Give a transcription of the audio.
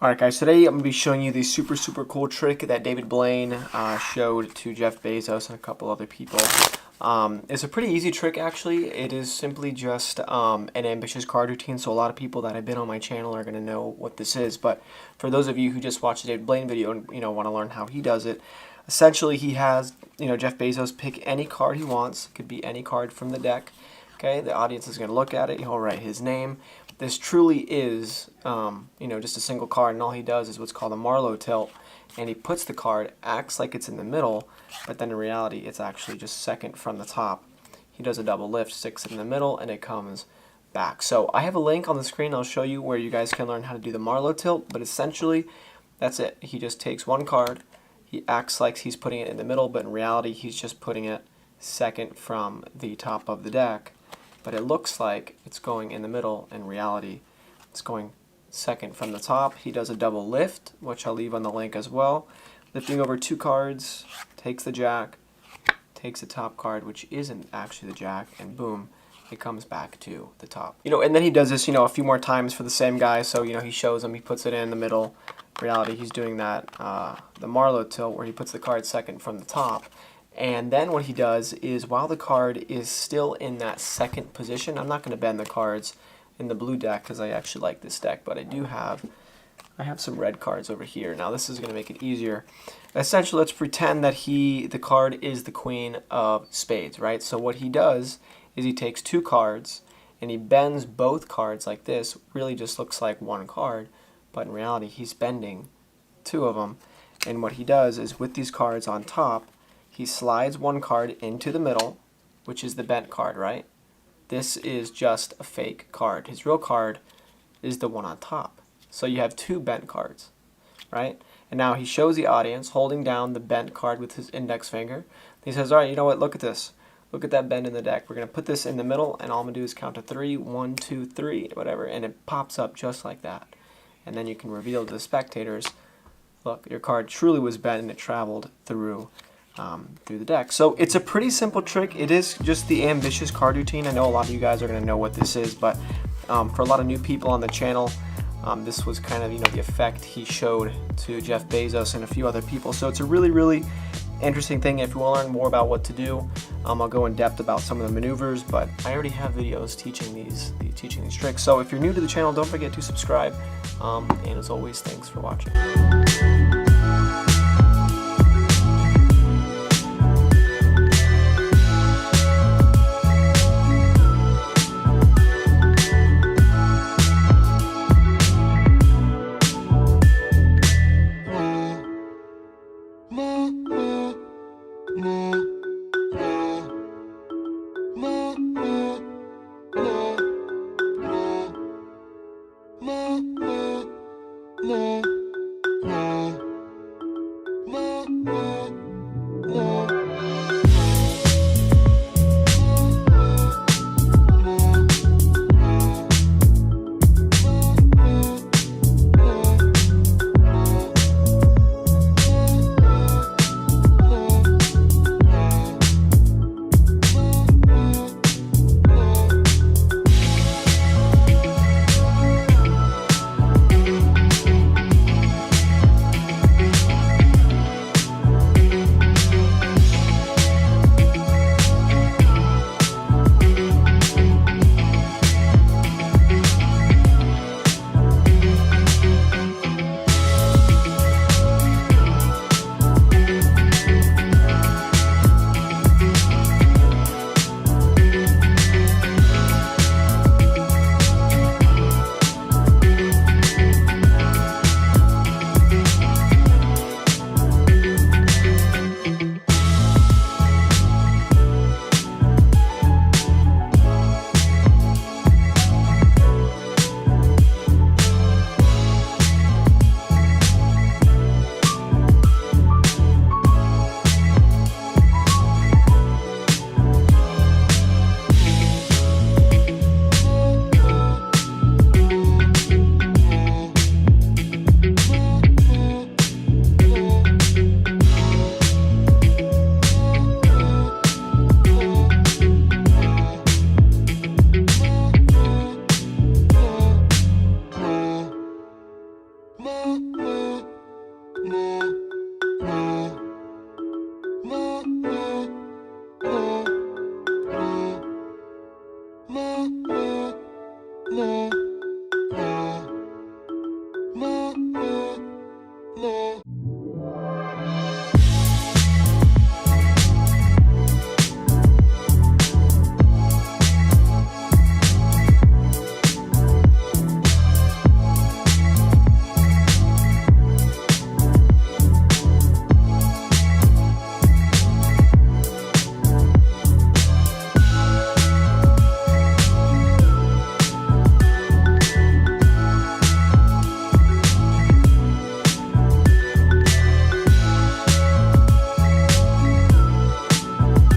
Alright guys, today I'm going to be showing you the super cool trick that David Blaine showed to Jeff Bezos and a couple other people. It's a pretty easy trick actually. It is simply just an ambitious card routine, so a lot of people that have been on my channel are going to know what this is. But for those of you who just watched the David Blaine video and want to learn how he does it, essentially he has Jeff Bezos pick any card he wants. It could be any card from the deck. Okay, the audience is going to look at it. He'll write his name. This truly is, just a single card, and all he does is what's called a Marlowe tilt, and he puts the card, acts like it's in the middle, but then in reality it's actually just second from the top. He does a double lift, sticks it in the middle, and it comes back. So I have a link on the screen. I'll show you where you guys can learn how to do the Marlowe tilt, but essentially that's it. He just takes one card, he acts like he's putting it in the middle, but in reality he's just putting it second from the top of the deck. But it looks like it's going in the middle. In reality, it's going second from the top. He does a double lift, which I'll leave on the link as well. Lifting over two cards, takes the jack, takes the top card, which isn't actually the jack, and boom, it comes back to the top. And then he does this, a few more times for the same guy. So, he shows him, he puts it in the middle. In reality, he's doing that, the Marlowe tilt, where he puts the card second from the top. And then what he does is, while the card is still in that second position, I'm not going to bend the cards in the blue deck because I actually like this deck, but I have some red cards over here. Now this is going to make it easier. Essentially, let's pretend that the card is the Queen of Spades, right? So what he does is he takes two cards and he bends both cards like this. Really just looks like one card, but in reality he's bending two of them. And what he does is, with these cards on top, he slides one card into the middle, which is the bent card, right? This is just a fake card. His real card is the one on top. So you have two bent cards, right? And now he shows the audience holding down the bent card with his index finger. He says, all right, you know what? Look at this. Look at that bend in the deck. We're going to put this in the middle, and all I'm going to do is count to 3, 1, 2, 3, whatever, and it pops up just like that. And then you can reveal to the spectators, look, your card truly was bent and it traveled through the deck. So it's a pretty simple trick. It is just the ambitious card routine. I know a lot of you guys are going to know what this is, but for a lot of new people on the channel, this was kind of the effect he showed to Jeff Bezos and a few other people. So it's a really interesting thing. If you want to learn more about what to do, I'll go in depth about some of the maneuvers, but I already have videos teaching these tricks. So if you're new to the channel, don't forget to subscribe, and as always, thanks for watching. Nah.